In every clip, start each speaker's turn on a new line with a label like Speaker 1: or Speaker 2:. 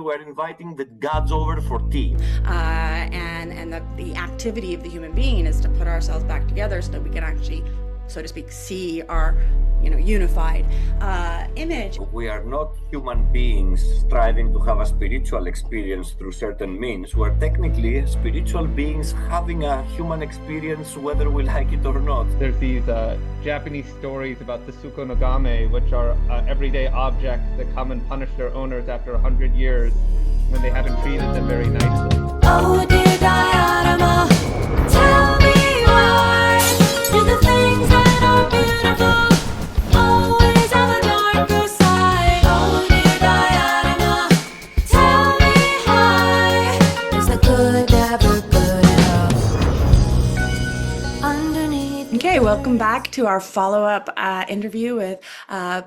Speaker 1: we're inviting the gods over for tea.
Speaker 2: And the activity of the human being is to put ourselves back together so that we can actually, so to speak, see our, unified image.
Speaker 1: We are not human beings striving to have a spiritual experience through certain means. We're technically spiritual beings having a human experience whether we like it or not.
Speaker 3: There's these Japanese stories about the tsukonogame, which are everyday objects that come and punish their owners after 100 years when they haven't treated them very nicely.
Speaker 4: Oh dear Diana, tell me why do the things that are beautiful always have a darker side? Oh dear Diana, tell me why is the good never good enough? Underneath.
Speaker 2: Okay, welcome back to our follow-up interview with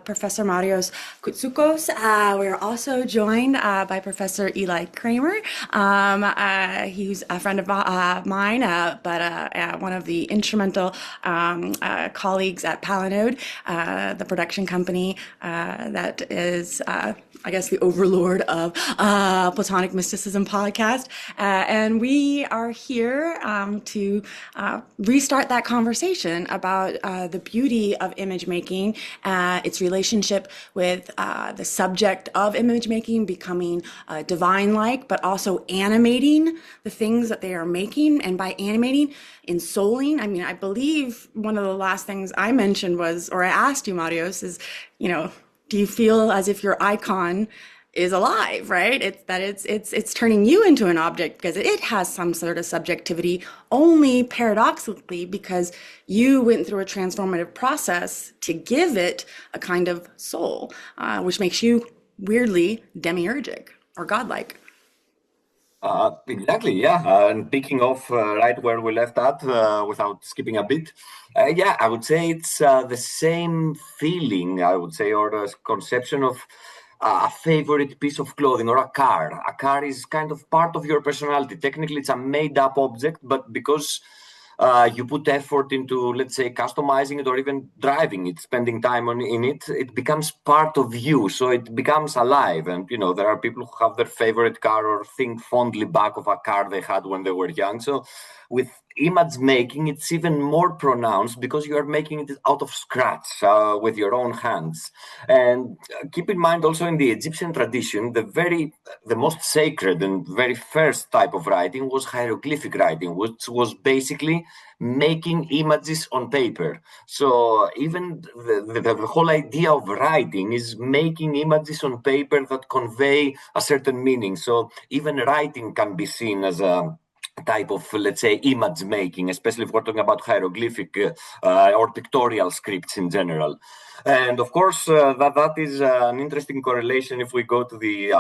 Speaker 2: Professor Marios Koutsoukos. We're also joined by Professor Eli Kramer. He's a friend of mine, but one of the instrumental colleagues at Palinode, the production company that is, I guess, the overlord of Platonic Mysticism podcast. And we are here to restart that conversation about the beauty of image making, its relationship with the subject of image making becoming divine-like, but also animating the things that they are making. And by animating, ensouling, I mean, I believe one of the last things I mentioned was, or I asked you, Marios, is, do you feel as if your icon is alive, right? It's turning you into an object because it has some sort of subjectivity, only paradoxically because you went through a transformative process to give it a kind of soul, which makes you weirdly demiurgic or godlike.
Speaker 1: Exactly, yeah. And picking off right where we left at, without skipping a bit, yeah, I would say it's the same feeling, I would say, or the conception of a favorite piece of clothing or a car. A car is kind of part of your personality. Technically, it's a made-up object, but because you put effort into, let's say, customizing it or even driving it, spending time in it, it becomes part of you. So it becomes alive. And, there are people who have their favorite car or think fondly back of a car they had when they were young. So with image making, it's even more pronounced because you are making it out of scratch with your own hands. And keep in mind also in the Egyptian tradition, the most sacred and very first type of writing was hieroglyphic writing, which was basically making images on paper. So even the whole idea of writing is making images on paper that convey a certain meaning. So even writing can be seen as a type of, let's say, image making, especially if we're talking about hieroglyphic or pictorial scripts in general. And of course, that is an interesting correlation if we go to the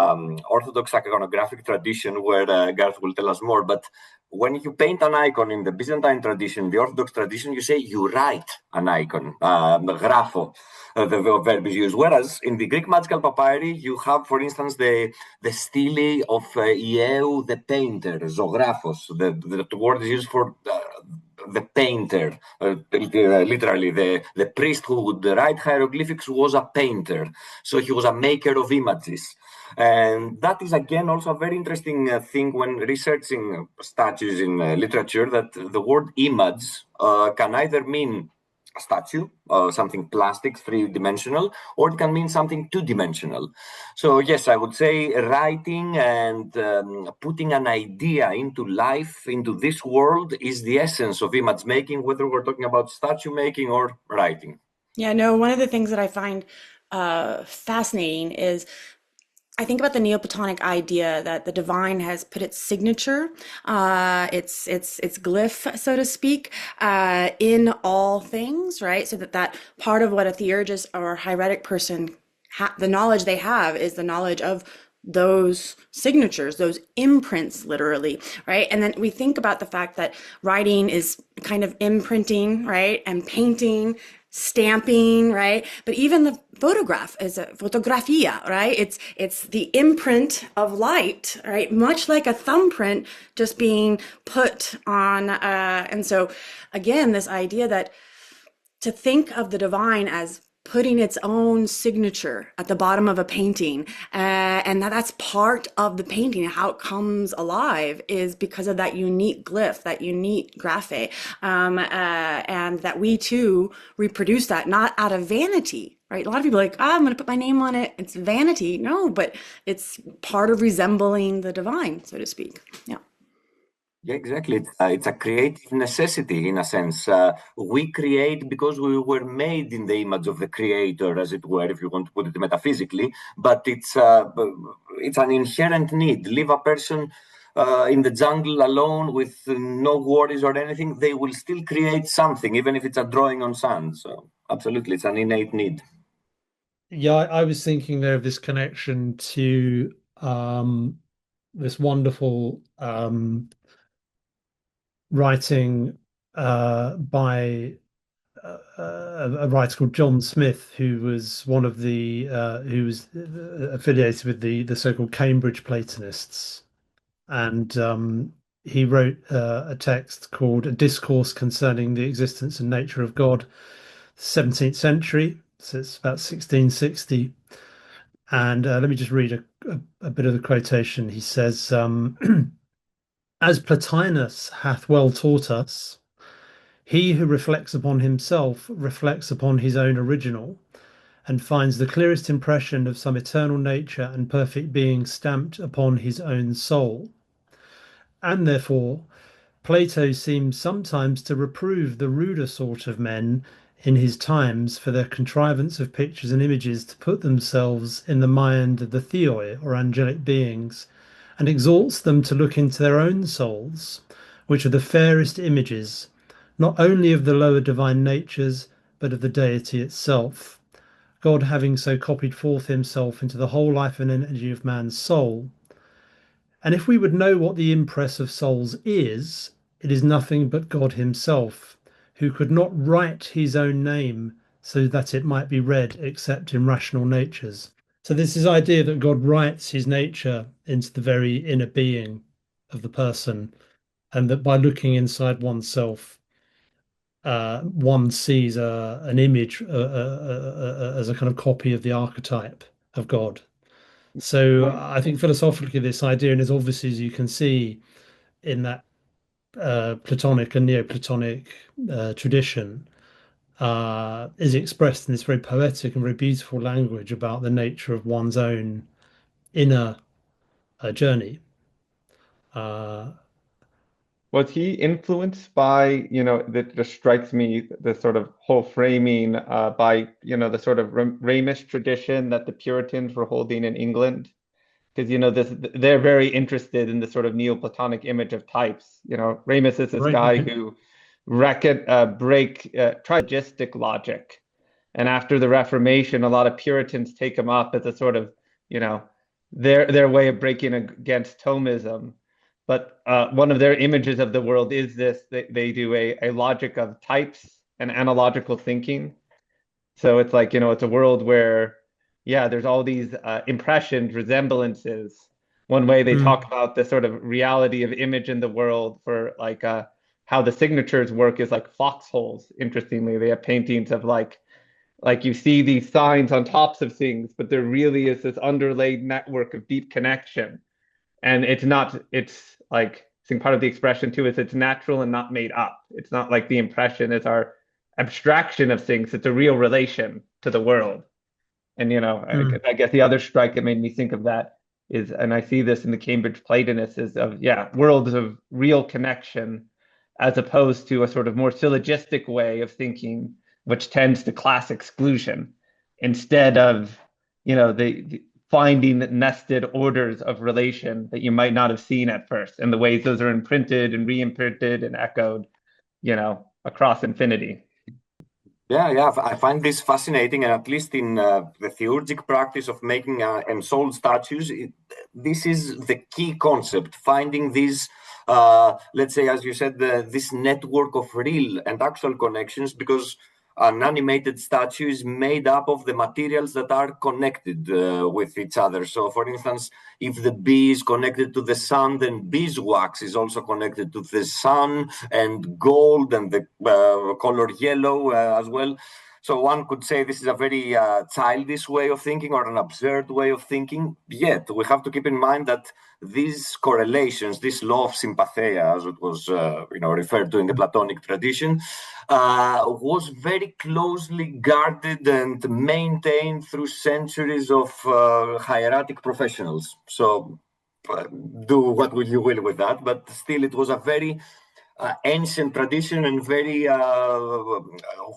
Speaker 1: Orthodox iconographic tradition, where Gareth will tell us more. But when you paint an icon in the Byzantine tradition, the Orthodox tradition, you say you write an icon, grapho. The verb is used. Whereas in the Greek magical papyri, you have, for instance, the stele of Ieu, the painter, zographos. The word is used for the painter. Literally, the priest who would write hieroglyphics was a painter. So he was a maker of images. And that is, again, also a very interesting thing when researching statues in literature, that the word image can either mean a statue, something plastic, three-dimensional, or it can mean something two-dimensional. So yes, I would say writing and putting an idea into life, into this world, is the essence of image making, whether we're talking about statue making or writing.
Speaker 2: Yeah, no, one of the things that I find fascinating is I think about the Neoplatonic idea that the divine has put its signature, its glyph, so to speak, in all things, right? So that part of what a theurgist or hieratic person, the knowledge they have is the knowledge of those signatures, those imprints, literally, right? And then we think about the fact that writing is kind of imprinting, right? And painting, stamping, right? But even the photograph is a photographia, right? It's the imprint of light, right? Much like a thumbprint just being put on. And so again, this idea that to think of the divine as putting its own signature at the bottom of a painting, and that's part of the painting. How it comes alive is because of that unique glyph, that unique graphe, and that we too reproduce that, not out of vanity, right? A lot of people are like, I'm going to put my name on it. It's vanity. No, but it's part of resembling the divine, so to speak. Yeah.
Speaker 1: Yeah, exactly. It's a creative necessity in a sense. We create because we were made in the image of the creator, as it were, if you want to put it metaphysically. But it's an inherent need. Leave a person in the jungle alone with no worries or anything, they will still create something, even if it's a drawing on sand. So absolutely, it's an innate need.
Speaker 5: Yeah, I was thinking there of this connection to this wonderful writing by a writer called John Smith, who was one of the who was affiliated with the so-called Cambridge Platonists, and he wrote a text called "A Discourse Concerning the Existence and Nature of God," 17th century, so it's about 1660. And let me just read a bit of the quotation. He says, "As Plotinus hath well taught us, he who reflects upon himself reflects upon his own original, and finds the clearest impression of some eternal nature and perfect being stamped upon his own soul. And therefore, Plato seems sometimes to reprove the ruder sort of men in his times for their contrivance of pictures and images to put themselves in the mind of the theoi, or angelic beings, and exhorts them to look into their own souls, which are the fairest images, not only of the lower divine natures, but of the deity itself, God having so copied forth himself into the whole life and energy of man's soul. And if we would know what the impress of souls is, it is nothing but God himself, who could not write his own name so that it might be read except in rational natures." So this is idea that God writes his nature into the very inner being of the person, and that by looking inside oneself, one sees an image as a kind of copy of the archetype of God. So I think philosophically this idea, and as obviously as you can see in that Platonic and Neoplatonic tradition, is expressed in this very poetic and very beautiful language about the nature of one's own inner journey.
Speaker 3: Was he influenced by, that just strikes me, the sort of whole framing by, the sort of Ramish tradition that the Puritans were holding in England? Because, they're very interested in the sort of Neoplatonic image of types. Ramus is this
Speaker 5: Right.
Speaker 3: guy who trilogistic logic. And after the Reformation, a lot of Puritans take him up as a sort of, their way of breaking against Thomism. But one of their images of the world is this: they do a logic of types and analogical thinking. So it's like, it's a world where, there's all these impressions, resemblances. One way they talk about the sort of reality of image in the world for like how the signatures work is like foxholes. Interestingly, they have paintings of like you see these signs on tops of things, but there really is this underlaid network of deep connection. And it's like, I think part of the expression too is it's natural and not made up. It's not like the impression is our abstraction of things. It's a real relation to the world. And, I guess the other strike that made me think of that is, and I see this in the Cambridge Platonists, is of, worlds of real connection, as opposed to a sort of more syllogistic way of thinking, which tends to class exclusion, instead of, the finding nested orders of relation that you might not have seen at first, and the ways those are imprinted and re-imprinted and echoed, across infinity.
Speaker 1: Yeah, I find this fascinating, and at least in the theurgic practice of making ensouled statues, this is the key concept, finding these, let's say, as you said, this network of real and actual connections, because an animated statue is made up of the materials that are connected with each other. So, for instance, if the bee is connected to the sun, then beeswax is also connected to the sun, and gold and the color yellow as well. So one could say this is a very childish way of thinking or an absurd way of thinking. Yet we have to keep in mind that these correlations, this law of sympathia, as it was referred to in the Platonic tradition, was very closely guarded and maintained through centuries of hieratic professionals. So do what you will with that, but still it was a very ancient tradition and very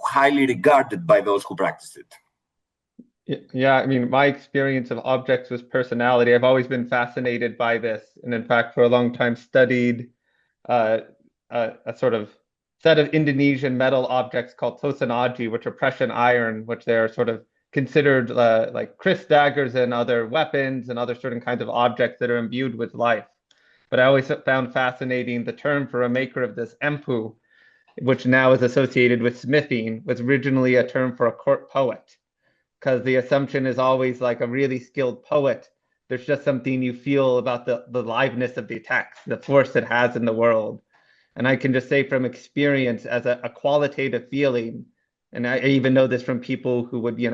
Speaker 1: highly regarded by those who practiced it.
Speaker 3: Yeah, I mean, my experience of objects was personality. I've always been fascinated by this, and in fact, for a long time, studied uh, a sort of set of Indonesian metal objects called Theurgy, which are Prussian iron, which they're sort of considered like Chris daggers and other weapons and other certain kinds of objects that are imbued with life. But I always found fascinating the term for a maker of this empu, which now is associated with smithing, was originally a term for a court poet, because the assumption is always like a really skilled poet. There's just something you feel about the liveness of the text, the force it has in the world. And I can just say from experience as a qualitative feeling, and I even know this from people who would,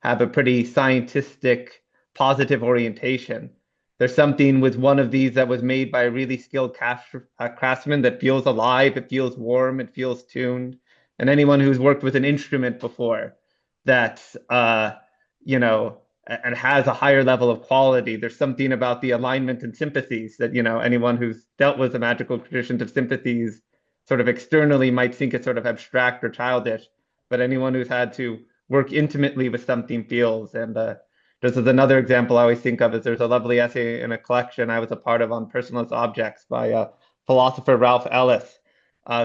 Speaker 3: have a pretty scientific, positive orientation. There's something with one of these that was made by a really skilled craftsman that feels alive, it feels warm, it feels tuned. And anyone who's worked with an instrument before that, and has a higher level of quality, there's something about the alignment and sympathies that, anyone who's dealt with the magical traditions of sympathies sort of externally might think it's sort of abstract or childish, but anyone who's had to work intimately with something feels. And this is another example I always think of is there's a lovely essay in a collection I was a part of on personalist objects by philosopher Ralph Ellis,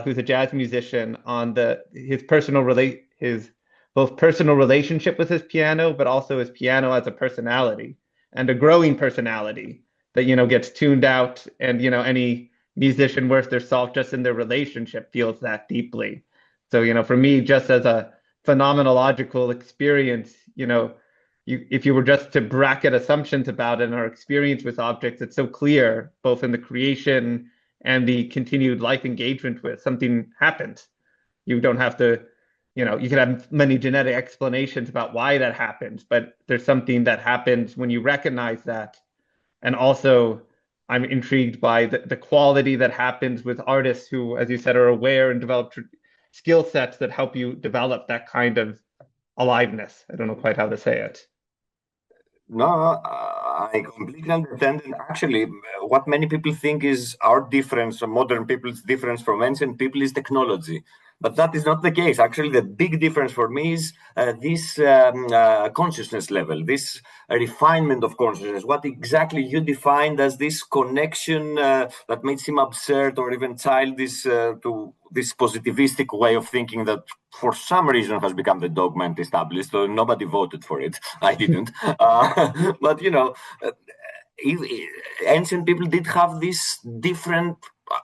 Speaker 3: who's a jazz musician, on his both personal relationship with his piano, but also his piano as a personality and a growing personality that, gets tuned out. And, any musician worth their salt just in their relationship feels that deeply. So, for me, just as a phenomenological experience, if you were just to bracket assumptions about it and our experience with objects, it's so clear, both in the creation and the continued life engagement with something happens. You don't have to, you could have many genetic explanations about why that happens, but there's something that happens when you recognize that. And also, I'm intrigued by the quality that happens with artists who, as you said, are aware and develop skill sets that help you develop that kind of aliveness. I don't know quite how to say it.
Speaker 1: No, I completely understand. And actually, what many people think is our difference, or modern people's difference from ancient people, is technology. But that is not the case. Actually, the big difference for me is this consciousness level, this refinement of consciousness. What exactly you defined as this connection that may seem absurd or even childish to this positivistic way of thinking that for some reason has become the dogma and established. So nobody voted for it. I didn't. But, ancient people did have this different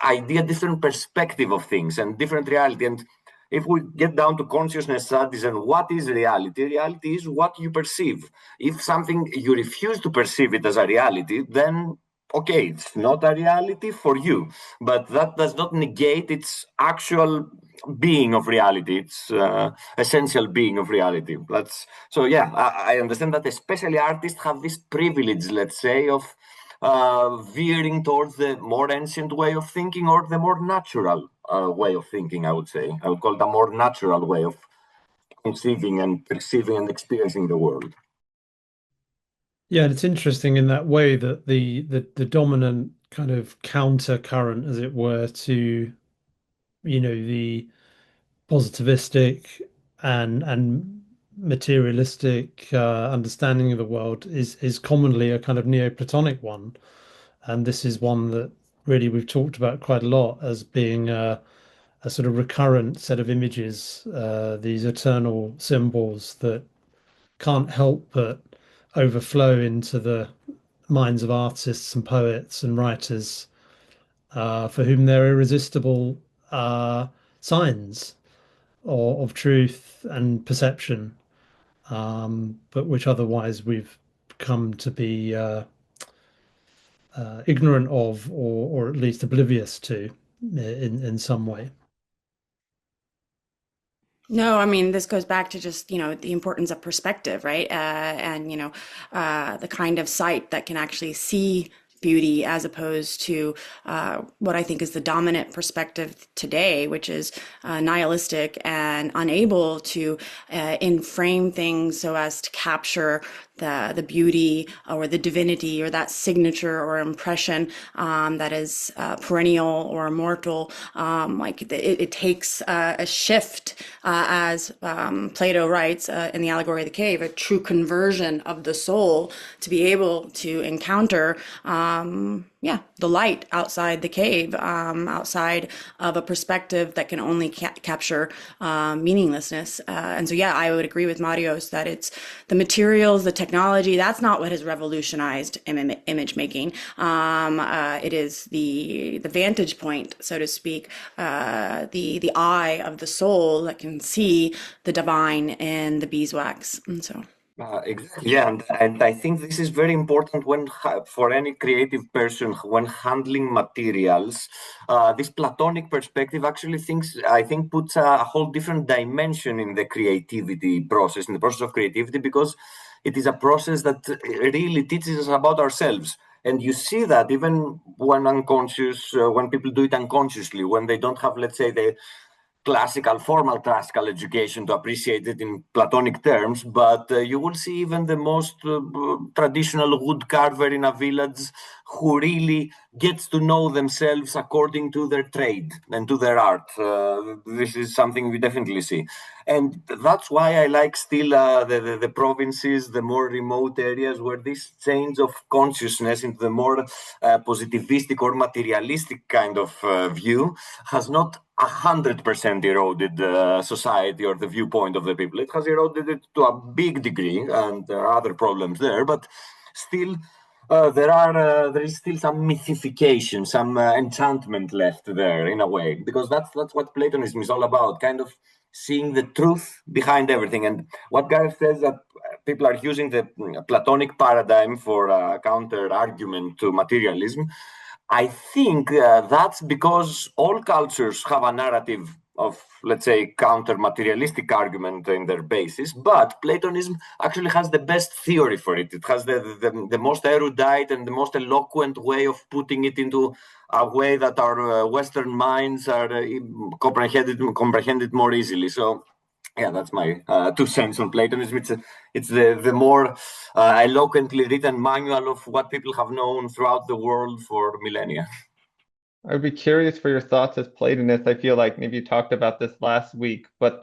Speaker 1: idea, different perspective of things and different reality. And if we get down to consciousness studies and what is reality, reality is what you perceive. If something you refuse to perceive it as a reality, then okay, it's not a reality for you, but that does not negate its actual being of reality, its essential being of reality. So yeah, I understand that especially artists have this privilege, let's say, of veering towards the more ancient way of thinking or the more natural way of thinking, I would say. I would call it a more natural way of conceiving and perceiving and experiencing the world.
Speaker 5: Yeah, and it's interesting in that way that the dominant kind of counter current, as it were, to the positivistic and materialistic understanding of the world is commonly a kind of Neoplatonic one, and this is one that really we've talked about quite a lot as being a sort of recurrent set of images, these eternal symbols that can't help but overflow into the minds of artists and poets and writers, for whom they're irresistible signs of truth and perception, but which otherwise we've come to be ignorant of, or at least oblivious to, in some way.
Speaker 2: No, I mean, this goes back to just, the importance of perspective, right? And, the kind of sight that can actually see beauty as opposed to what I think is the dominant perspective today, which is nihilistic and unable to frame things so as to capture the beauty or the divinity or that signature or impression that is perennial or immortal. It takes a shift, as Plato writes in the Allegory of the Cave, a true conversion of the soul to be able to encounter the light outside the cave, outside of a perspective that can only capture meaninglessness. And so, I would agree with Marios that it's the materials, the technology, that's not what has revolutionized image making. It is the vantage point, so to speak, the eye of the soul that can see the divine in the beeswax. And so.
Speaker 1: Exactly. Yeah, and I think this is very important for any creative person when handling materials. This Platonic perspective actually I think puts a whole different dimension in the creativity process, in the process of creativity, because it is a process that really teaches us about ourselves. And you see that even when unconscious, when people do it unconsciously, when they don't have, let's say, the formal classical education to appreciate it in Platonic terms, but you will see even the most traditional wood carver in a village who really gets to know themselves according to their trade and to their art. This is something we definitely see. And that's why I like still the provinces, the more remote areas where this change of consciousness into the more positivistic or materialistic kind of view has not 100% eroded the society or the viewpoint of the people. It has eroded it to a big degree, and there are other problems there, but still there is still some mythification, some enchantment left there in a way, because that's what Platonism is all about, kind of seeing the truth behind everything. And what Gareth says, that people are using the Platonic paradigm for a counter argument to materialism. I think that's because all cultures have a narrative of, let's say, counter-materialistic argument in their basis, but Platonism actually has the best theory for it. It has the most erudite and the most eloquent way of putting it into a way that our Western minds are comprehended more easily. So yeah, that's my 2 cents on Platonism. It's the more eloquently written manual of what people have known throughout the world for millennia.
Speaker 3: I'd be curious for your thoughts as Platonist. I feel like maybe you talked about this last week, but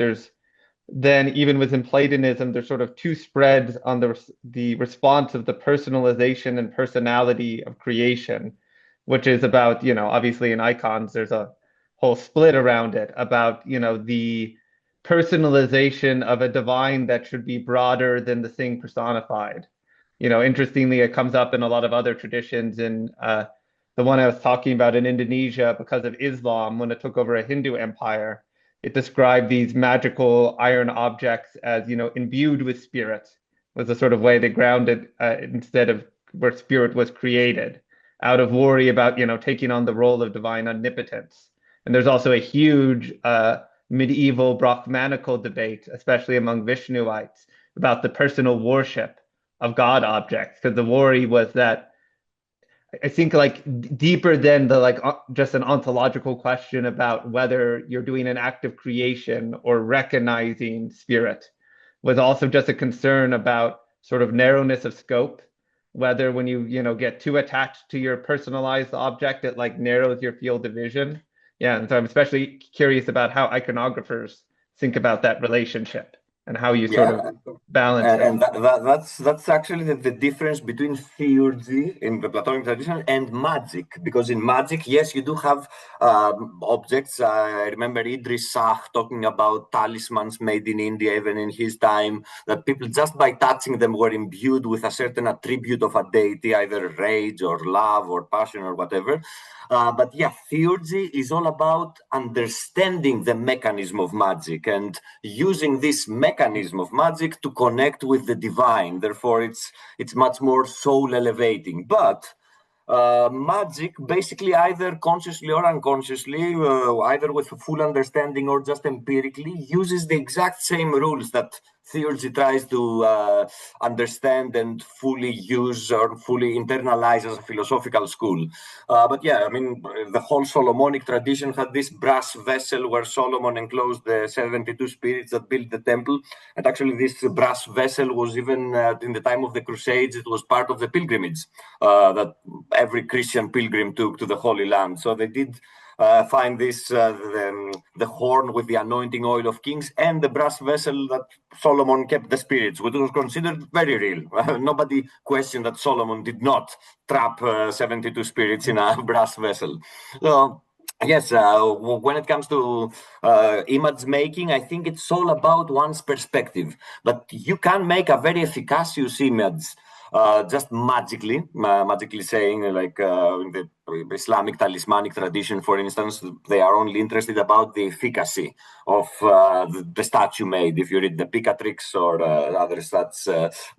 Speaker 3: then even within Platonism, there's sort of two spreads on the response of the personalization and personality of creation, which is about, obviously in icons, there's a whole split around it about, the personalization of a divine that should be broader than the thing personified. Interestingly, it comes up in a lot of other traditions. In the one I was talking about in Indonesia, because of Islam, when it took over a Hindu empire, it described these magical iron objects as, imbued with spirit, was the sort of way they grounded instead of where spirit was created, out of worry about, taking on the role of divine omnipotence. And there's also a huge medieval Brahmanical debate, especially among Vishnuites, about the personal worship of God objects, because the worry was that, I think, like deeper than just an ontological question about whether you're doing an act of creation or recognizing spirit, was also just a concern about sort of narrowness of scope, whether when you get too attached to your personalized object, it like narrows your field of vision. Yeah, and so I'm especially curious about how iconographers think about that relationship and how you sort of balance it.
Speaker 1: And that's actually the difference between theurgy in the Platonic tradition and magic, because in magic, yes, you do have objects. I remember Idris Shah talking about talismans made in India, even in his time, that people just by touching them were imbued with a certain attribute of a deity, either rage or love or passion or whatever. But yeah, theurgy is all about understanding the mechanism of magic and using this mechanism of magic to connect with the divine. Therefore, it's much more soul elevating. But magic, basically either consciously or unconsciously, either with full understanding or just empirically, uses the exact same rules that Theurgy tries to understand and fully use or fully internalize as a philosophical school. But yeah, I mean, the whole Solomonic tradition had this brass vessel where Solomon enclosed the 72 spirits that built the temple. And actually, this brass vessel was even in the time of the Crusades, it was part of the pilgrimage that every Christian pilgrim took to the Holy Land. So they did find this, the horn with the anointing oil of kings and the brass vessel that Solomon kept the spirits, which was considered very real. Nobody questioned that Solomon did not trap 72 spirits in a brass vessel. So, yes, when it comes to image making, I think it's all about one's perspective. But you can make a very efficacious image just magically saying, like in the Islamic talismanic tradition, for instance, they are only interested about the efficacy of the statue made. If you read the Picatrix or other such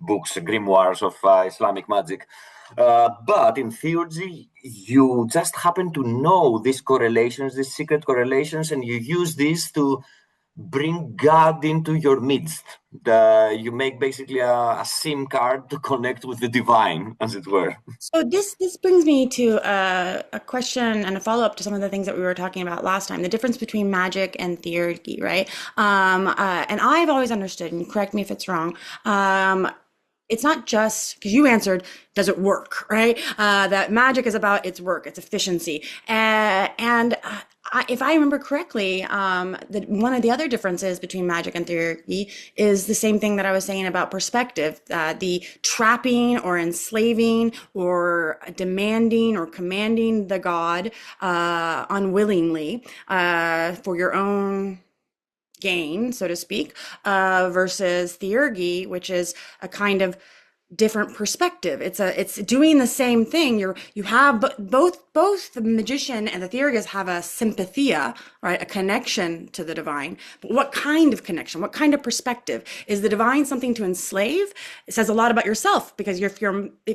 Speaker 1: books, grimoires of Islamic magic. But in Theurgy, you just happen to know these correlations, these secret correlations, and you use these to bring God into your midst. You make basically a SIM card to connect with the divine, as it were.
Speaker 2: So this brings me to a question and a follow-up to some of the things that we were talking about last time, the difference between magic and theurgy, right? And I've always understood, and correct me if it's wrong, it's not just because you answered, does it work, right? That magic is about its work, its efficiency. If I remember correctly, one of the other differences between magic and theurgy is the same thing that I was saying about perspective, the trapping or enslaving or demanding or commanding the god unwillingly for your own gain, so to speak, versus theurgy, which is a kind of different perspective. It's doing the same thing. You have both the magician and the theurgist have a sympathia, right? A connection to the divine. But what kind of connection? What kind of perspective? Is the divine something to enslave? It says a lot about yourself, because if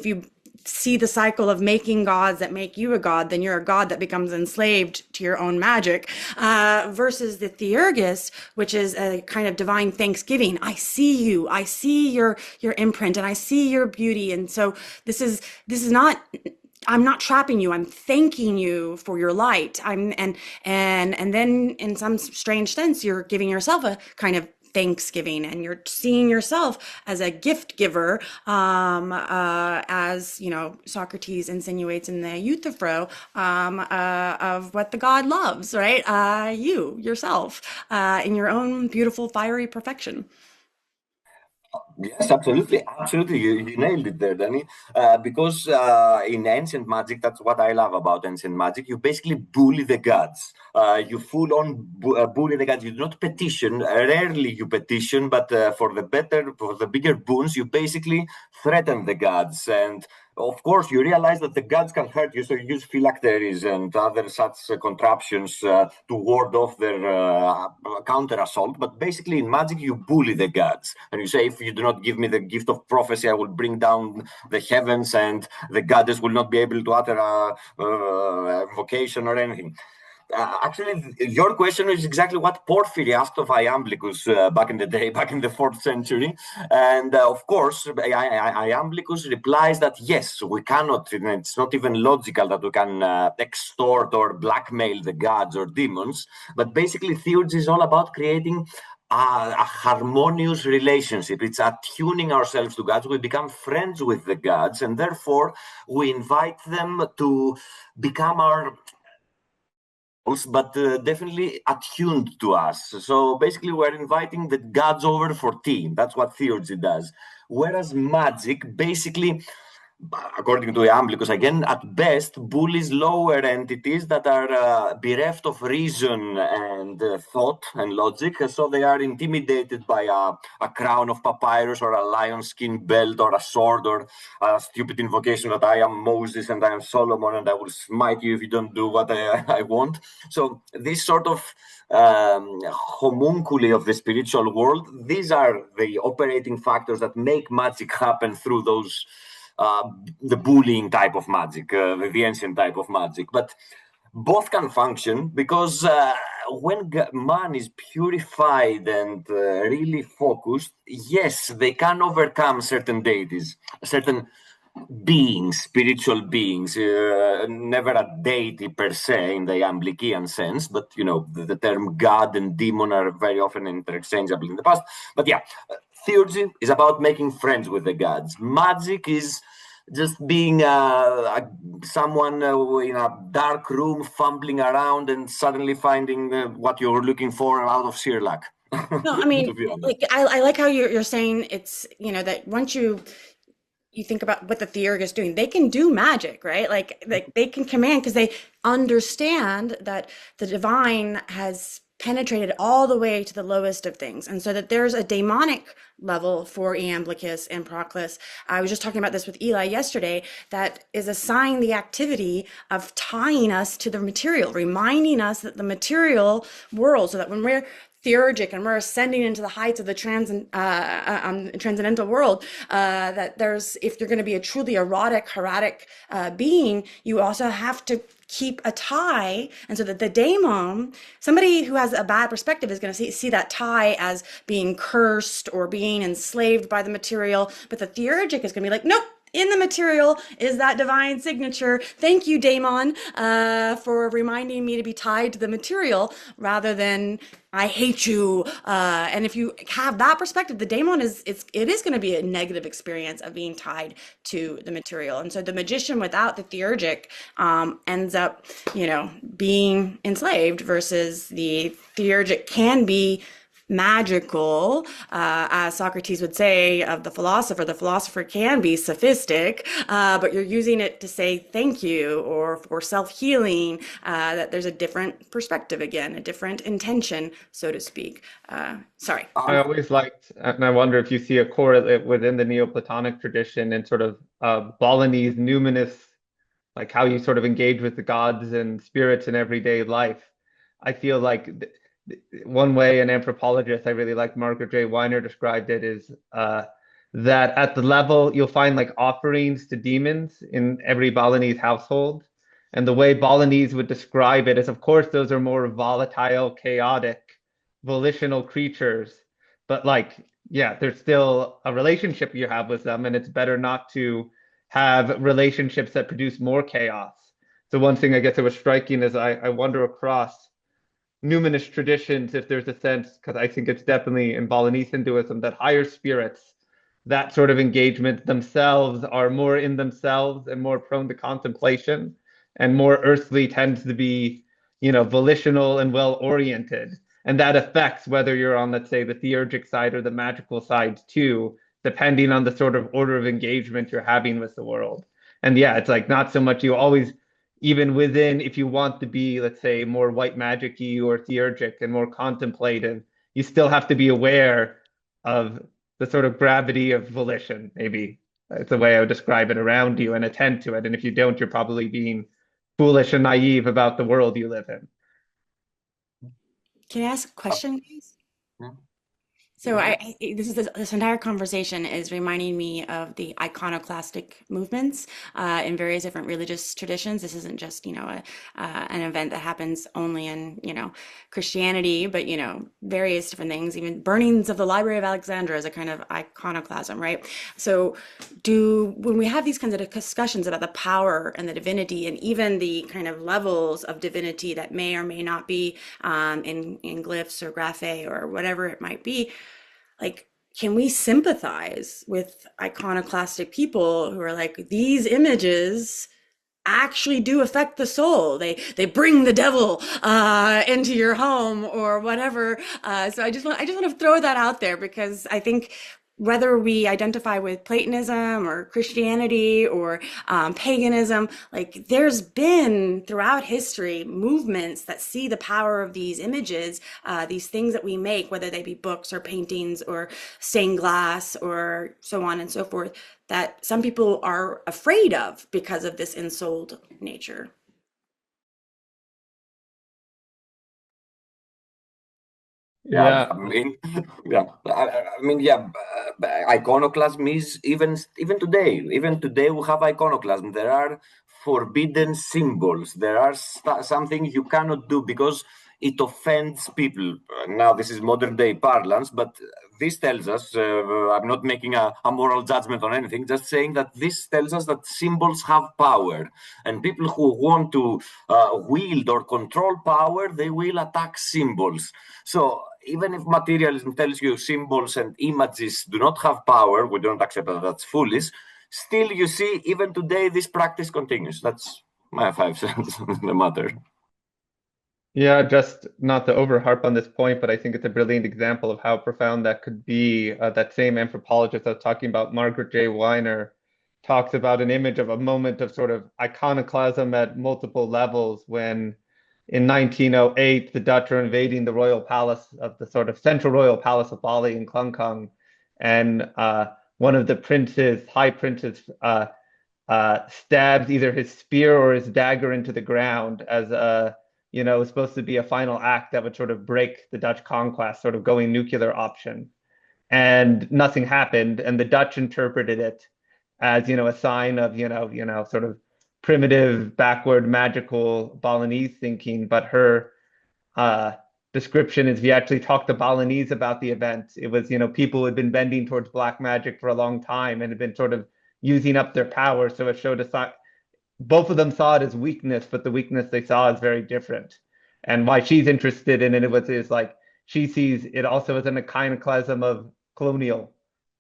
Speaker 2: you see the cycle of making gods that make you a god, then you're a god that becomes enslaved to your own magic, versus the theurgist, which is a kind of divine thanksgiving. I see you, I see your imprint, and I see your beauty. And so this is not, I'm not trapping you, I'm thanking you for your light. And then in some strange sense, you're giving yourself a kind of thanksgiving, and you're seeing yourself as a gift giver, as Socrates insinuates in the Euthyphro, of what the god loves, right? You yourself, in your own beautiful fiery perfection.
Speaker 1: Yes, absolutely. You nailed it there, Danny. Because in ancient magic, that's what I love about ancient magic. You basically bully the gods. You full on bully the gods. You do not petition. Rarely you petition, but for the bigger boons, you basically threaten the gods. And of course, you realize that the gods can hurt you, so you use phylacteries and other such contraptions to ward off their counter assault. But basically, in magic, you bully the gods, and you say, if you do not give me the gift of prophecy, I will bring down the heavens, and the goddess will not be able to utter a vocation or anything. Actually, your question is exactly what Porphyry asked of Iamblichus back in the day, back in the 4th century. And of course, Iamblichus replies that yes, we cannot, it's not even logical that we can extort or blackmail the gods or demons. But basically, theurgy is all about creating a harmonious relationship. It's attuning ourselves to gods. We become friends with the gods, and therefore we invite them to become our, but definitely attuned to us. So basically, we're inviting the gods over for tea. That's what theurgy does. Whereas magic, basically, according to Iamblichus again, at best, bullies lower entities that are bereft of reason and thought and logic. So they are intimidated by a crown of papyrus or a lion skin belt or a sword or a stupid invocation that I am Moses and I am Solomon and I will smite you if you don't do what I want. So this sort of homunculi of the spiritual world, these are the operating factors that make magic happen through those the bullying type of magic, the ancient type of magic. But both can function because when man is purified and really focused, yes, they can overcome certain deities, certain beings, spiritual beings, never a deity per se in the Amblician sense, but the term god and demon are very often interchangeable in the past. But yeah, theurgy is about making friends with the gods. Magic is just being someone in a dark room fumbling around and suddenly finding what you're looking for out of sheer luck.
Speaker 2: No, I mean, like I like how you're saying it's, that once you think about what the Theurgy is doing, they can do magic, right? Like they can command because they understand that the divine has penetrated all the way to the lowest of things. And so that there's a daemonic level for Iamblichus and Proclus. I was just talking about this with Eli yesterday, that is assigning the activity of tying us to the material, reminding us that the material world, so that when we're theurgic and we're ascending into the heights of the transcendental world, that if you're going to be a truly erotic, hieratic being, you also have to keep a tie. And so that the daemon, somebody who has a bad perspective is going to see that tie as being cursed or being enslaved by the material. But the theurgic is going to be like, nope, in the material is that divine signature. Thank you, daemon, for reminding me to be tied to the material rather than I hate you. And if you have that perspective, the daemon it is going to be a negative experience of being tied to the material. And so the magician without the theurgic ends up, being enslaved, versus the theurgic can be magical, as Socrates would say of the philosopher can be sophistic, but you're using it to say thank you or for self-healing, that there's a different perspective again, a different intention, so to speak. Sorry.
Speaker 3: I always liked, and I wonder if you see a correlate within the Neoplatonic tradition and sort of Balinese numinous, like how you sort of engage with the gods and spirits in everyday life. I feel like one way an anthropologist I really like, Margaret J. Weiner, described it is that at the level you'll find like offerings to demons in every Balinese household. And the way Balinese would describe it is, of course, those are more volatile, chaotic, volitional creatures. But there's still a relationship you have with them, and it's better not to have relationships that produce more chaos. So one thing I guess that was striking is I wonder across numinous traditions if there's a sense, because I think it's definitely in Balinese Hinduism, that higher spirits, that sort of engagement themselves are more in themselves and more prone to contemplation, and more earthly tends to be, volitional and well-oriented. And that affects whether you're on, let's say, the theurgic side or the magical side too, depending on the sort of order of engagement you're having with the world. And yeah, it's like not so much you always, even within, if you want to be, let's say, more white magic-y or theurgic and more contemplative, you still have to be aware of the sort of gravity of volition, maybe. It's the way I would describe it, around you, and attend to it. And if you don't, you're probably being foolish and naive about the world you live in.
Speaker 2: Can I ask a question, please?
Speaker 1: Yeah.
Speaker 2: So this entire conversation is reminding me of the iconoclastic movements in various different religious traditions. This isn't just, an event that happens only in, Christianity, but, various different things. Even burnings of the Library of Alexandria is a kind of iconoclasm, right? So when we have these kinds of discussions about the power and the divinity and even the kind of levels of divinity that may or may not be in glyphs or graphe or whatever it might be, can we sympathize with iconoclastic people who are like, these images actually do affect the soul. They bring the devil into your home or whatever. So I just want to throw that out there, because I think whether we identify with Platonism or Christianity or paganism, there's been throughout history movements that see the power of these images, these things that we make, whether they be books or paintings or stained glass or so on and so forth, that some people are afraid of because of this ensouled nature.
Speaker 1: Yeah,
Speaker 3: Yeah.
Speaker 1: I mean, yeah, I mean, yeah, iconoclasm is even today. Even today, we have iconoclasm. There are forbidden symbols. There are something you cannot do because it offends people. Now, this is modern day parlance, but this tells us. I'm not making a moral judgment on anything. Just saying that this tells us that symbols have power, and people who want to wield or control power, they will attack symbols. So even if materialism tells you symbols and images do not have power, we don't accept that, that's foolish. Still, you see, even today, this practice continues. That's my 5 cents on the matter.
Speaker 3: Yeah, just not to overharp on this point, but I think it's a brilliant example of how profound that could be. That same anthropologist I was talking about, Margaret J. Weiner, talks about an image of a moment of sort of iconoclasm at multiple levels when in 1908 the Dutch are invading the royal palace of the sort of central royal palace of Bali in Klungkung, and one of the princes, high princes, stabs either his spear or his dagger into the ground as a, it was supposed to be a final act that would sort of break the Dutch conquest, sort of going nuclear option. And nothing happened, and the Dutch interpreted it as, a sign of, sort of primitive, backward, magical Balinese thinking. But her uh, description is, if you actually talk to Balinese about the event, it was, people who had been bending towards black magic for a long time and had been sort of using up their power. So it showed a both of them saw it as weakness, but the weakness they saw is very different. And why she's interested in it was is like she sees it also as an iconoclasm of colonial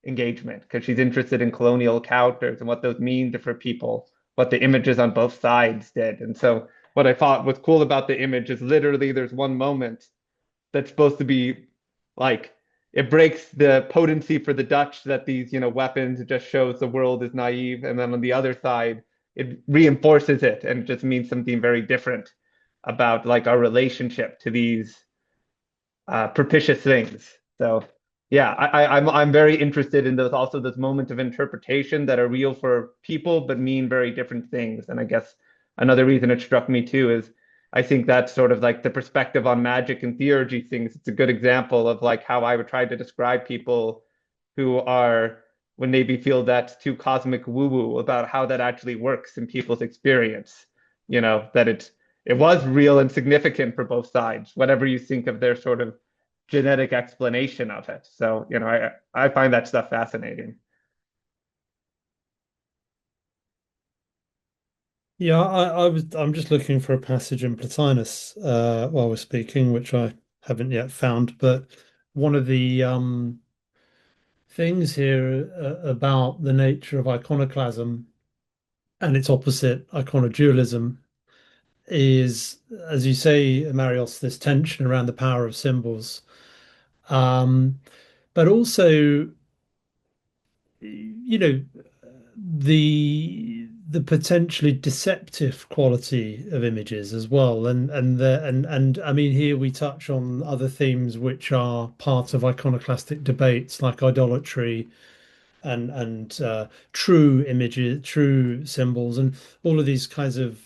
Speaker 3: engagement because she's interested in colonial characters and what those mean for people, what the images on both sides did. And so what I thought was cool about the image is literally there's one moment that's supposed to be like it breaks the potency for the Dutch that these, weapons, it just shows the world is naive. And then on the other side, it reinforces it and just means something very different about like our relationship to these propitious things. So yeah, I'm very interested in those moments of interpretation that are real for people but mean very different things. And I guess another reason it struck me too is I think that's sort of like the perspective on magic and theurgy things. It's a good example of like how I would try to describe people who are when they feel that's too cosmic woo-woo about how that actually works in people's experience. That it was real and significant for both sides, whatever you think of their sort of genetic explanation of it. So, I find that stuff fascinating.
Speaker 5: Yeah, I'm just looking for a passage in Plotinus while we're speaking, which I haven't yet found. But one of the things here about the nature of iconoclasm and its opposite, iconodualism, is, as you say, Marios, this tension around the power of symbols, but also, the potentially deceptive quality of images as well, and I mean, here we touch on other themes which are part of iconoclastic debates like idolatry and true images, true symbols, and all of these kinds of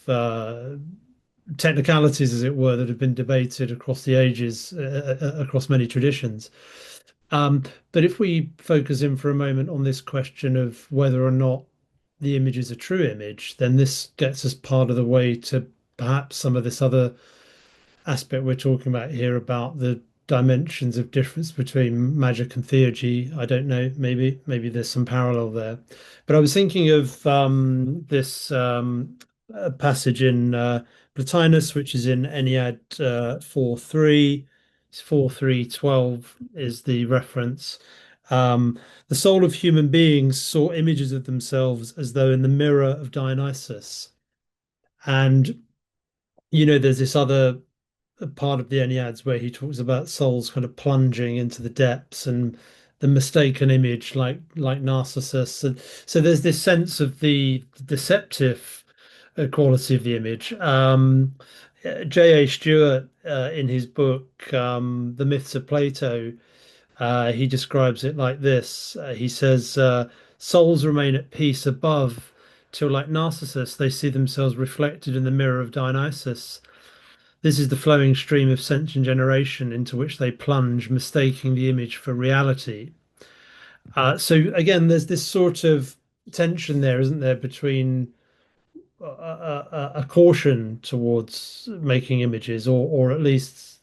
Speaker 5: technicalities, as it were, that have been debated across the ages, across many traditions. Um, but if we focus in for a moment on this question of whether or not the image is a true image, then this gets us part of the way to perhaps some of this other aspect we're talking about here about the dimensions of difference between magic and theurgy. I don't know, maybe there's some parallel there. But I was thinking of this passage in Plotinus, which is in Ennead 4:3. It's 4:3:12 is the reference. The soul of human beings saw images of themselves as though in the mirror of Dionysus. And there's this other part of the Enneads where he talks about souls kind of plunging into the depths and the mistaken image, like Narcissus. And so there's this sense of the deceptive quality of the image. J.A. Stewart, in his book The Myths of Plato, he describes it like this. He says, souls remain at peace above till, like Narcissus, they see themselves reflected in the mirror of Dionysus. this is the flowing stream of sense and generation into which they plunge, mistaking the image for reality. So again, there's this sort of tension there, isn't there, between a caution towards making images, or at least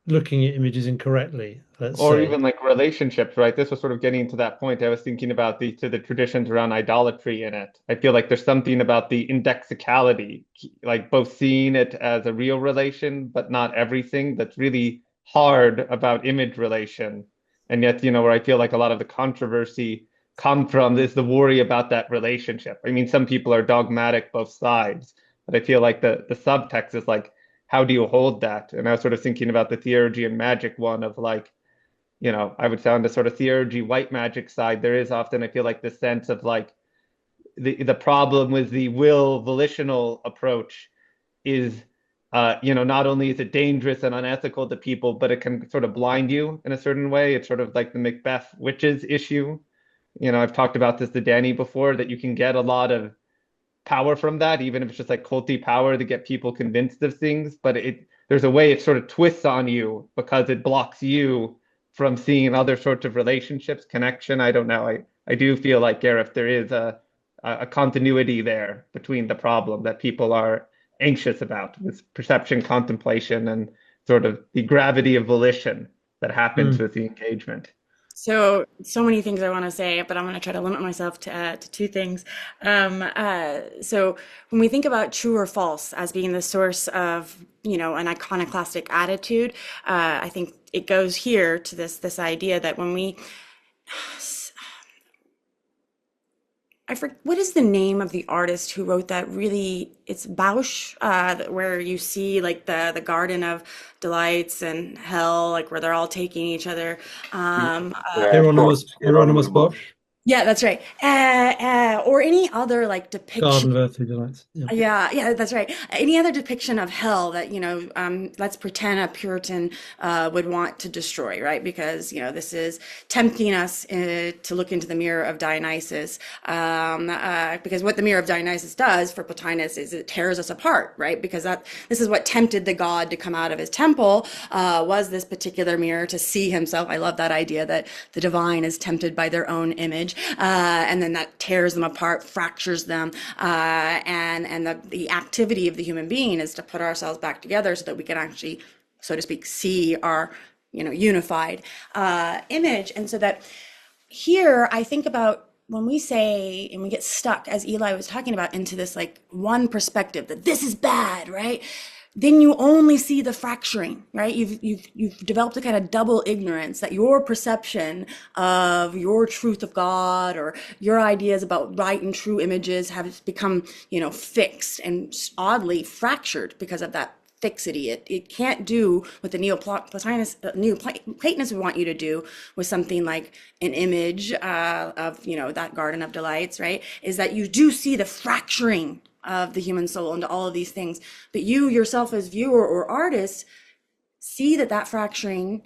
Speaker 5: looking at images incorrectly, let's
Speaker 3: Or
Speaker 5: say.
Speaker 3: even like relationships, right? This was sort of getting to that point. I was thinking about the traditions around idolatry in it. I feel like there's something about the indexicality, like both seeing it as a real relation, but not everything, that's really hard about image relation. And yet, where I feel like a lot of the controversy come from is the worry about that relationship. I mean, some people are dogmatic both sides, but I feel like the subtext is like, how do you hold that? And I was sort of thinking about the theurgy and magic one of like, I would sound a sort of theurgy white magic side. There is often, I feel like, this sense of like the problem with the will volitional approach is, not only is it dangerous and unethical to people, but it can sort of blind you in a certain way. It's sort of like the Macbeth witches issue. I've talked about this to Danny before, that you can get a lot of power from that, even if it's just like culty power to get people convinced of things. But there's a way it sort of twists on you because it blocks you from seeing other sorts of relationships, connection. I don't know. I do feel like, Gareth, there is a continuity there between the problem that people are anxious about with perception, contemplation, and sort of the gravity of volition that happens with the engagement.
Speaker 2: So many things I want to say, but I'm going to try to limit myself to two things. So when we think about true or false as being the source of, an iconoclastic attitude, I think it goes here to this idea that when we what is the name of the artist who wrote that? Really, it's Bausch, where you see like the Garden of Delights and Hell, like where they're all taking each other.
Speaker 5: Hieronymus Bosch,
Speaker 2: Yeah, that's right. Or any other like depiction.
Speaker 5: Garden of Earthly Delights. Yeah.
Speaker 2: Yeah, that's right. Any other depiction of hell that, let's pretend a Puritan would want to destroy, right? Because, this is tempting us to look into the mirror of Dionysus. Because what the mirror of Dionysus does for Plotinus is it tears us apart, right? Because this is what tempted the god to come out of his temple, was this particular mirror to see himself. I love that idea that the divine is tempted by their own image. And then that tears them apart, fractures them, and the activity of the human being is to put ourselves back together so that we can actually, so to speak, see our, unified image. And so that here I think about when we say, and we get stuck, as Eli was talking about, into this like one perspective that this is bad, right? Then you only see the fracturing, right? You've developed a kind of double ignorance that your perception of your truth of God or your ideas about right and true images have become, fixed and oddly fractured because of that fixity. It can't do what the Neoplatonists would want you to do with something like an image of, that Garden of Delights, right? Is that you do see the fracturing of the human soul into all of these things, but you yourself as viewer or artist see that fracturing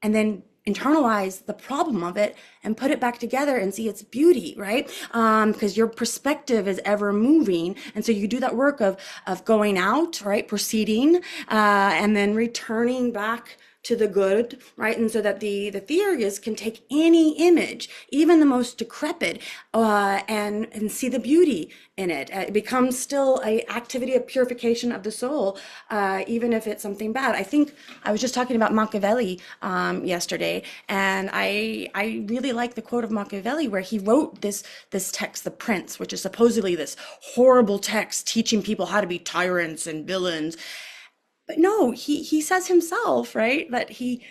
Speaker 2: and then internalize the problem of it and put it back together and see its beauty, right? Because your perspective is ever moving, and so you do that work of going out, right, proceeding, and then returning back to the good, right? And so that the theorists can take any image, even the most decrepit, and see the beauty in it. It becomes still a activity of purification of the soul, even if it's something bad. I think I was just talking about Machiavelli yesterday, and I really like the quote of Machiavelli where he wrote this text, The Prince, which is supposedly this horrible text teaching people how to be tyrants and villains. But no, he says himself, right, that he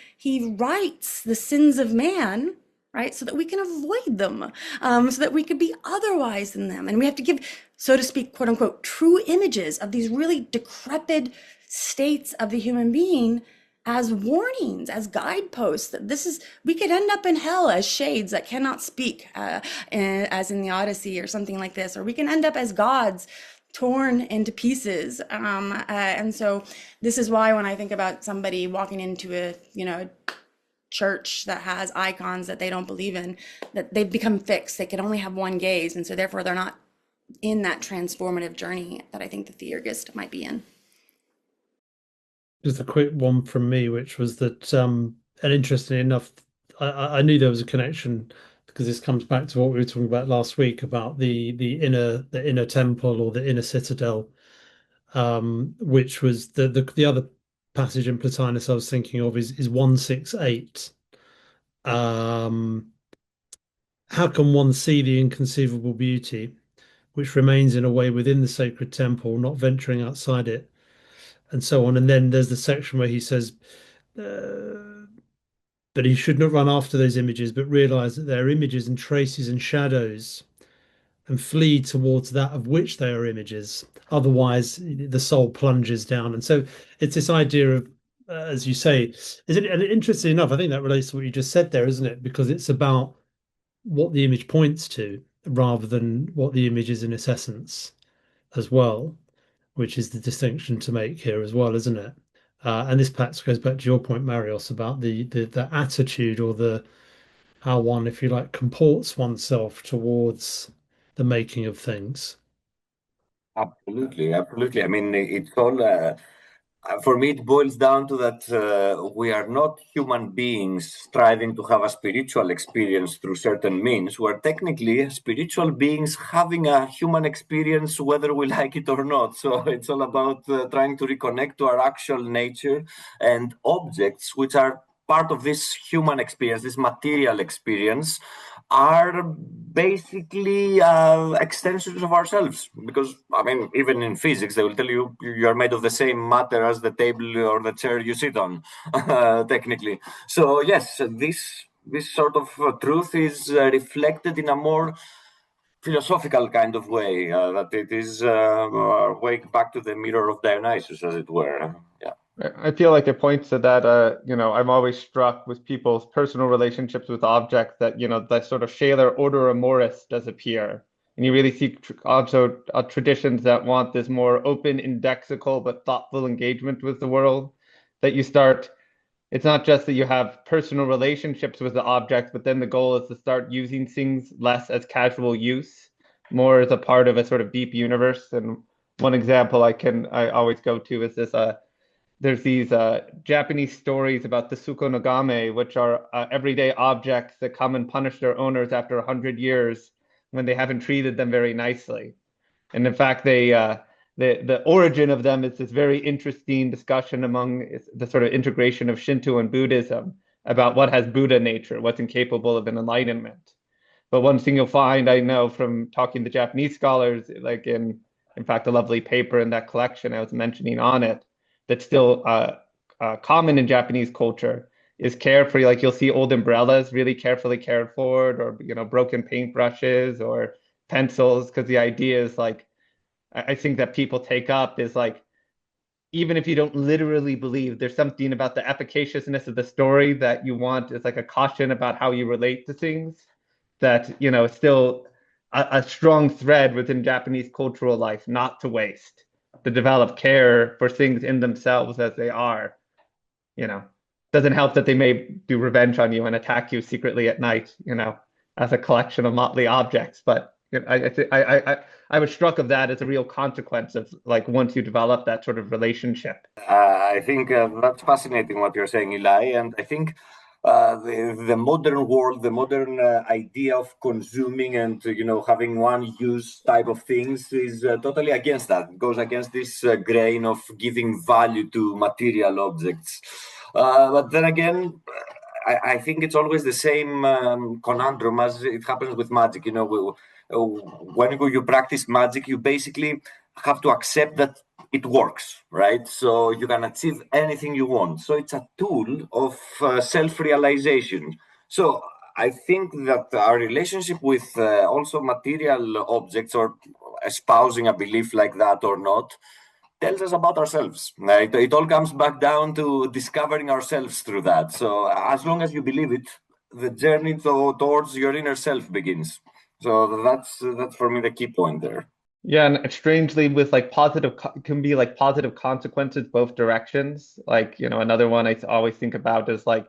Speaker 2: writes the sins of man, right, so that we can avoid them, so that we could be otherwise than them. And we have to give, so to speak, quote unquote, true images of these really decrepit states of the human being as warnings, as guideposts, that we could end up in hell as shades that cannot speak, as in the Odyssey or something like this, or we can end up as gods torn into pieces. And so this is why when I think about somebody walking into a church that has icons that they don't believe in, that they've become fixed, they can only have one gaze, and so therefore they're not in that transformative journey that I think the theurgist might be in.
Speaker 5: just a quick one from me, which was that, and interestingly enough, I knew there was a connection because this comes back to what we were talking about last week about the inner temple or the inner citadel, which was the other passage in Plotinus I was thinking of is 168. How can one see the inconceivable beauty which remains in a way within the sacred temple, not venturing outside it, and so on? And then there's the section where he says, but he should not run after those images, but realize that they're images and traces and shadows, and flee towards that of which they are images. Otherwise, the soul plunges down. And so it's this idea of, as you say, is it? And interestingly enough, I think that relates to what you just said there, isn't it? Because it's about what the image points to rather than what the image is in its essence as well, which is the distinction to make here as well, isn't it? And this perhaps goes back to your point, Marios, about the attitude or the how one, if you like, comports oneself towards the making of things.
Speaker 1: Absolutely, absolutely. I mean, it's all. For me, it boils down to that we are not human beings striving to have a spiritual experience through certain means. We're technically spiritual beings having a human experience, whether we like it or not. So it's all about trying to reconnect to our actual nature, and objects, which are part of this human experience, this material experience, are basically extensions of ourselves. Because, I mean, even in physics, they will tell you you're made of the same matter as the table or the chair you sit on, technically. So, yes, this sort of truth is reflected in a more philosophical kind of way, that it is way back to the mirror of Dionysus, as it were. Yeah.
Speaker 3: I feel like it points to that, I'm always struck with people's personal relationships with objects that, that sort of scalar order amoris does appear. And you really see also traditions that want this more open, indexical, but thoughtful engagement with the world. That you start, it's not just that you have personal relationships with the objects, but then the goal is to start using things less as casual use, more as a part of a sort of deep universe. And one example I always go to is this, there's these Japanese stories about the sukonogame, which are everyday objects that come and punish their owners after 100 years when they haven't treated them very nicely. And in fact, the origin of them is this very interesting discussion among the sort of integration of Shinto and Buddhism about what has Buddha nature, what's incapable of an enlightenment. But one thing you'll find, I know from talking to Japanese scholars, like in fact, a lovely paper in that collection I was mentioning on it, that's still common in Japanese culture is carefree. Like you'll see old umbrellas really carefully cared for, or broken paintbrushes or pencils, because the idea is like, I think that people take up is like, even if you don't literally believe, there's something about the efficaciousness of the story that you want. It's like a caution about how you relate to things that, it's still a strong thread within Japanese cultural life, not to waste, to develop care for things in themselves as they are. Doesn't help that they may do revenge on you and attack you secretly at night, as a collection of motley objects. But I was struck of that as a real consequence of like once you develop that sort of relationship.
Speaker 1: I think that's fascinating what you're saying, Eli, and I think the modern world, the modern idea of consuming and having one use type of things is totally against that. It goes against this grain of giving value to material objects. But then again, I think it's always the same conundrum as it happens with magic. When you practice magic, you basically have to accept that it works, right? So you can achieve anything you want. So it's a tool of self-realization. So I think that our relationship with also material objects, or espousing a belief like that or not, tells us about ourselves. Right? It all comes back down to discovering ourselves through that. So as long as you believe it, the journey towards your inner self begins. So that's for me the key point there.
Speaker 3: Yeah, and strangely, with like can be like positive consequences both directions. Like, another one I always think about is like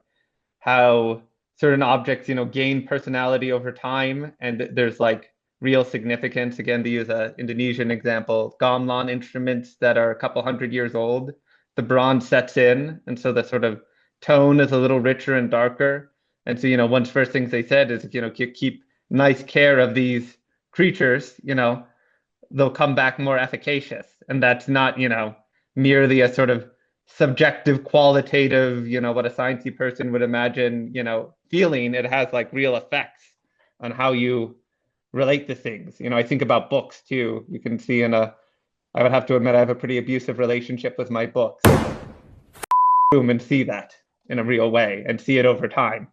Speaker 3: how certain objects, gain personality over time, and there's like real significance. Again, to use an Indonesian example, gamelan instruments that are a couple hundred years old the bronze sets in, and so the sort of tone is a little richer and darker. And so, one of the first things they said is, keep nice care of these creatures, they'll come back more efficacious. And that's not, merely a sort of subjective, qualitative, what a sciencey person would imagine, feeling. It has like real effects on how you relate to things. I think about books too. You can see I would have to admit, I have a pretty abusive relationship with my books. And see that in a real way and see it over time.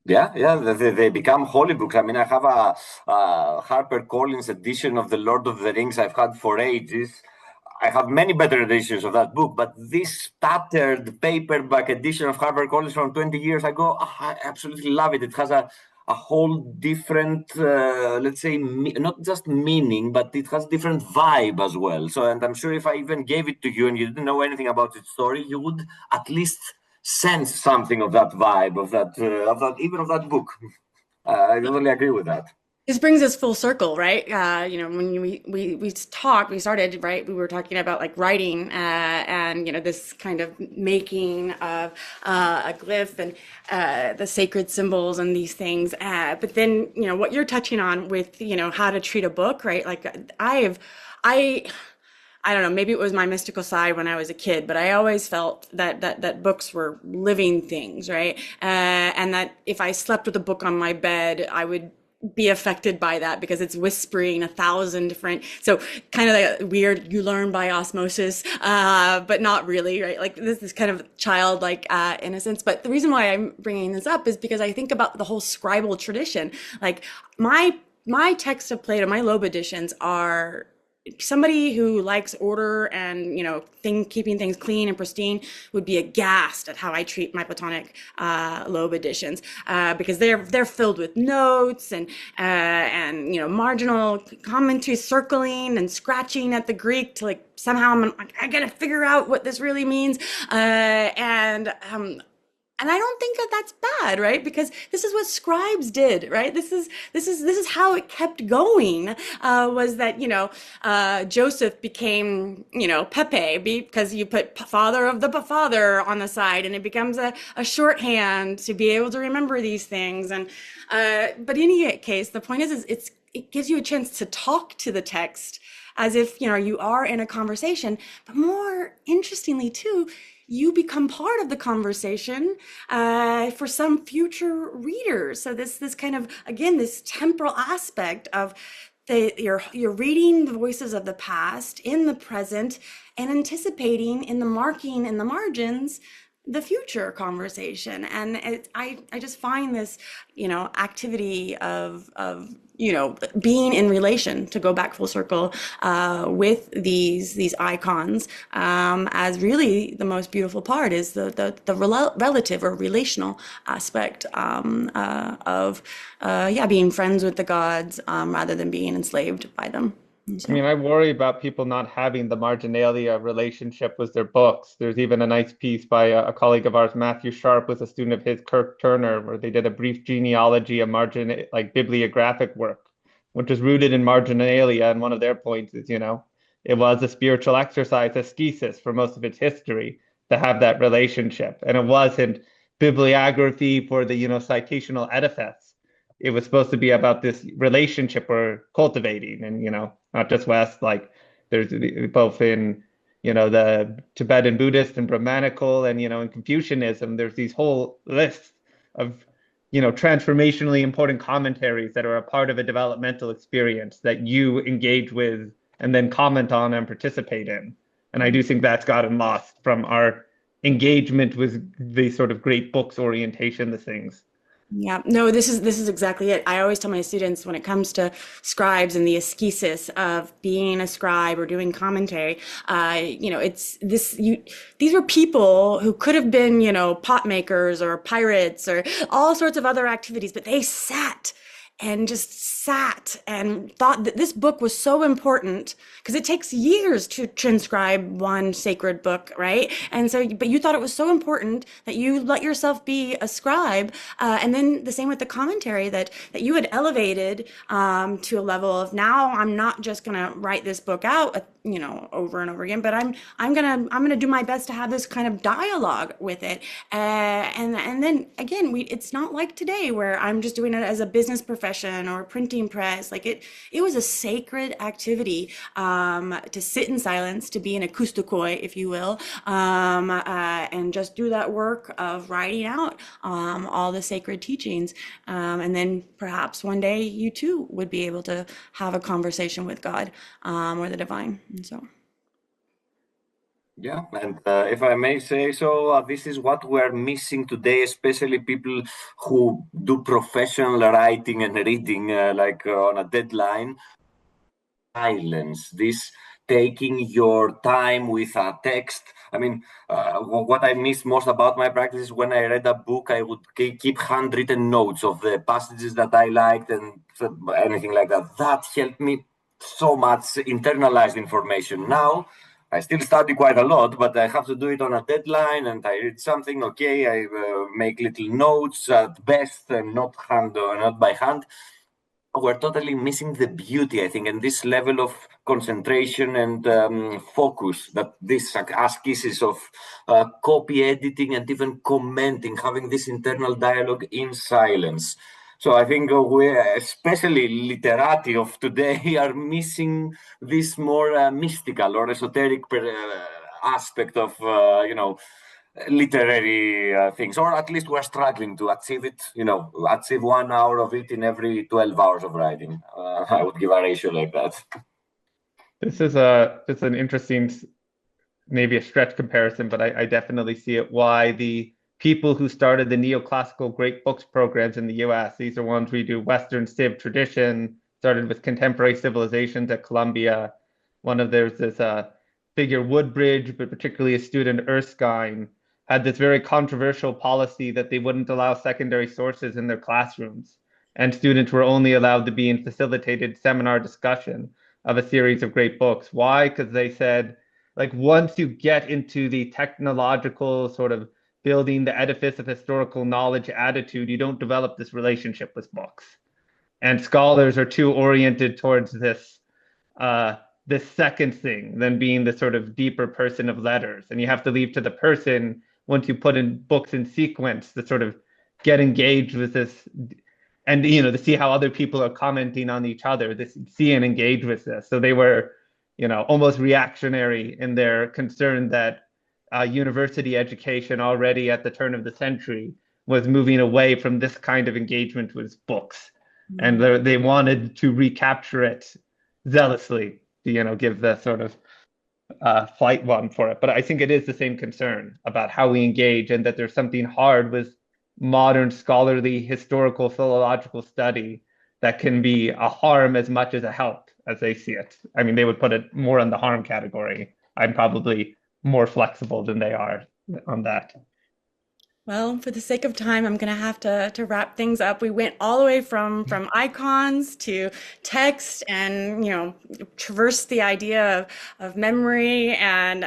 Speaker 1: Yeah, they become holy books. I mean, I have a HarperCollins edition of The Lord of the Rings I've had for ages. I have many better editions of that book, but this tattered paperback edition of HarperCollins from 20 years ago, I absolutely love it. It has a whole different, let's say, not just meaning, but it has different vibe as well. So, and I'm sure if I even gave it to you and you didn't know anything about its story, you would at least sense something of that vibe, of that, even of that book. I totally agree with that.
Speaker 2: This brings us full circle, right? When we started, right? We were talking about like writing and this kind of making of a glyph and the sacred symbols and these things. But then what you're touching on with how to treat a book, right? Like I don't know, maybe it was my mystical side when I was a kid, but I always felt that books were living things, right? And that if I slept with a book on my bed, I would be affected by that because it's whispering 1,000 different, so kind of like weird, you learn by osmosis, but not really, right? Like this kind of childlike innocence. But the reason why I'm bringing this up is because I think about the whole scribal tradition. Like my text of Plato, my Loeb editions are somebody who likes order and keeping things clean and pristine would be aghast at how I treat my Platonic Loeb editions because they're filled with notes and marginal commentary, circling and scratching at the Greek to like somehow I gotta figure out what this really means and I don't think that that's bad, right? Because this is what scribes did, right? This is how it kept going. Was that Joseph became Pepe because you put father of the father on the side, and it becomes a shorthand to be able to remember these things. And but in any case, the point is it gives you a chance to talk to the text as if you are in a conversation. But more interestingly, too, you become part of the conversation for some future readers. So this kind of, again, this temporal aspect of you're reading the voices of the past in the present and anticipating in the marking in the margins the future conversation. And I just find this activity of being in relation, to go back full circle, with these icons as really the most beautiful part is the relative or relational aspect of being friends with the gods rather than being enslaved by them.
Speaker 3: I mean, I worry about people not having the marginalia relationship with their books. There's even a nice piece by a colleague of ours, Matthew Sharp, was a student of his, Kirk Turner, where they did a brief genealogy of bibliographic work, which was rooted in marginalia. And one of their points is, it was a spiritual exercise, ascesis, for most of its history to have that relationship. And it wasn't bibliography for the, citational edifice. It was supposed to be about this relationship we're cultivating, and not just West. Like there's both in the Tibetan Buddhist and Brahmanical, and in Confucianism, there's these whole lists of transformationally important commentaries that are a part of a developmental experience that you engage with and then comment on and participate in. And I do think that's gotten lost from our engagement with the sort of great books orientation to things.
Speaker 2: Yeah, no, this is exactly it. I always tell my students when it comes to scribes and the ascesis of being a scribe or doing commentary, it's this. These were people who could have been, pot makers or pirates or all sorts of other activities, but they sat and just sat and thought that this book was so important because it takes years to transcribe one sacred book, right? And so, but you thought it was so important that you let yourself be a scribe. And then the same with the commentary that you had elevated to a level of now I'm not just going to write this book out, over and over again, but I'm gonna do my best to have this kind of dialogue with it. And then again, it's not like today where I'm just doing it as a business profession or a printing press. Like it was a sacred activity to sit in silence, to be an acousticoi, if you will, and just do that work of writing out all the sacred teachings. And then perhaps one day you too would be able to have a conversation with God or the divine. And so.
Speaker 1: Yeah, and if I may say so, this is what we're missing today, especially people who do professional writing and reading, on a deadline. Silence, this taking your time with a text. I mean, what I miss most about my practice is when I read a book, I would keep handwritten notes of the passages that I liked and anything like that. That helped me so much internalize information. Now, I still study quite a lot, but I have to do it on a deadline, and I read something. Okay, I make little notes at best, and not by hand. We're totally missing the beauty, I think, and this level of concentration and focus that this ascesis of copy editing and even commenting, having this internal dialogue in silence. So I think we, especially literati of today, are missing this more mystical or esoteric aspect of, literary things, or at least we're struggling to achieve it, achieve 1 hour of it in every 12 hours of writing. I would give a ratio like that.
Speaker 3: This is it's an interesting, maybe a stretch comparison, but I definitely see it. Why the people who started the neoclassical great books programs in the US, these are ones we do Western Civ tradition, started with contemporary civilizations at Columbia. There's this figure Woodbridge, but particularly a student Erskine, had this very controversial policy that they wouldn't allow secondary sources in their classrooms. And students were only allowed to be in facilitated seminar discussion of a series of great books. Why? Because they said, once you get into the technological sort of building the edifice of historical knowledge attitude, you don't develop this relationship with books. And scholars are too oriented towards this second thing than being the sort of deeper person of letters. And you have to leave to the person, once you put in books in sequence, to sort of get engaged with this and, to see how other people are commenting on each other, see and engage with this. So they were, almost reactionary in their concern that university education already at the turn of the century was moving away from this kind of engagement with books. And they wanted to recapture it zealously, give the sort of flight one for it. But I think it is the same concern about how we engage, and that there's something hard with modern scholarly, historical, philological study that can be a harm as much as a help, as they see it. I mean, they would put it more in the harm category. I'm probably more flexible than they are on that.
Speaker 2: Well, for the sake of time, I'm going to have to wrap things up. We went all the way from icons to text, and traversed the idea of memory and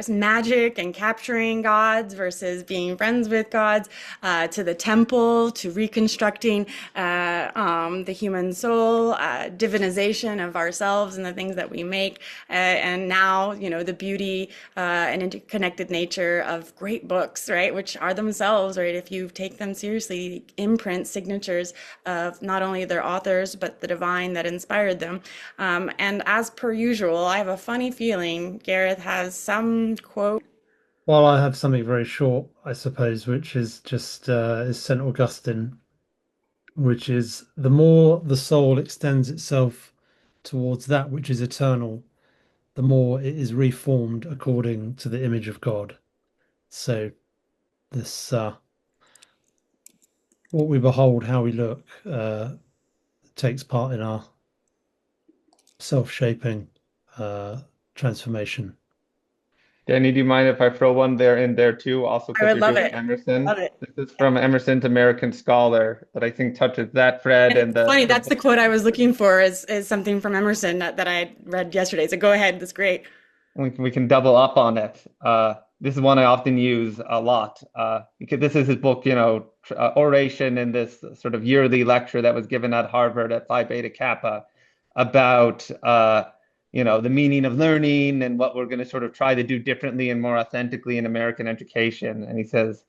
Speaker 2: magic and capturing gods versus being friends with gods, to the temple, to reconstructing the human soul, divinization of ourselves and the things that we make, and now the beauty and interconnected nature of great books, right, which are themselves, right, if you take them seriously, imprint signatures of not only their authors, but the divine that inspired them. And as per usual, I have a funny feeling Gareth has some quote.
Speaker 5: Well, I have something very short, I suppose, which is just is St. Augustine, which is, the more the soul extends itself towards that which is eternal, the more it is reformed according to the image of God. So this what we behold, how we look, takes part in our self-shaping transformation.
Speaker 3: Danny, do you mind if I throw one there in there too? Also,
Speaker 2: I
Speaker 3: because
Speaker 2: would
Speaker 3: you're
Speaker 2: love
Speaker 3: doing
Speaker 2: it.
Speaker 3: Emerson.
Speaker 2: Love it.
Speaker 3: This is from Emerson's American Scholar that I think touches that thread
Speaker 2: And
Speaker 3: and
Speaker 2: it's funny,
Speaker 3: the
Speaker 2: that's the quote I was looking for is something from Emerson that I read yesterday. So go ahead, that's great.
Speaker 3: we can double up on it. This is one I often use a lot because this is his book, Oration, in this sort of yearly lecture that was given at Harvard at Phi Beta Kappa about the meaning of learning and what we're going to sort of try to do differently and more authentically in American education. And he says,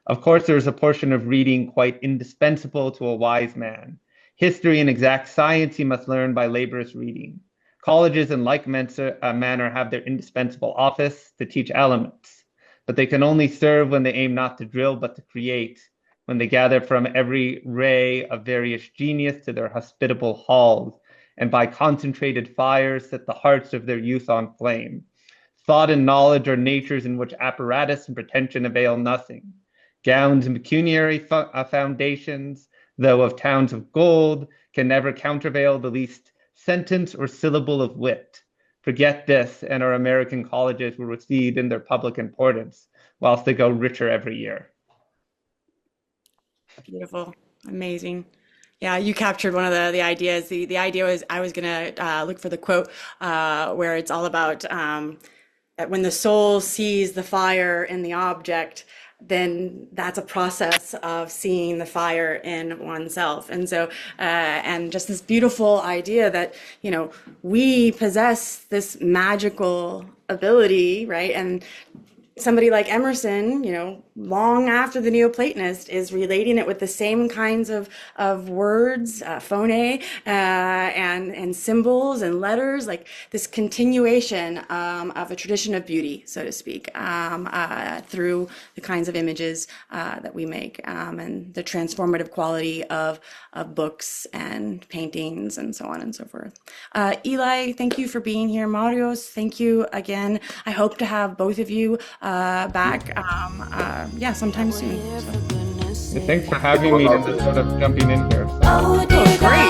Speaker 3: of course, there is a portion of reading quite indispensable to a wise man. History and exact science he must learn by laborious reading. Colleges in like manner have their indispensable office to teach elements, but they can only serve when they aim not to drill but to create, when they gather from every ray of various genius to their hospitable halls, and by concentrated fires set the hearts of their youth on flame. Thought and knowledge are natures in which apparatus and pretension avail nothing. Gowns and pecuniary foundations, though of towns of gold, can never countervail the least sentence or syllable of wit. Forget this, and our American colleges will recede in their public importance, whilst they go richer every year.
Speaker 2: Beautiful. Amazing. Yeah, you captured one of the ideas. The idea was I was going to look for the quote where it's all about that when the soul sees the fire in the object, then that's a process of seeing the fire in oneself. And so, and just this beautiful idea that, we possess this magical ability, right? And somebody like Emerson, long after the Neoplatonist, is relating it with the same kinds of words, phone, and symbols and letters, like this continuation of a tradition of beauty, so to speak, through the kinds of images that we make, and the transformative quality of books and paintings and so on and so forth. Eli, thank you for being here. Marios, thank you again. I hope to have both of you back sometime soon.
Speaker 3: Thanks for having me and just sort of jumping in here.
Speaker 4: Oh, dear
Speaker 2: Great.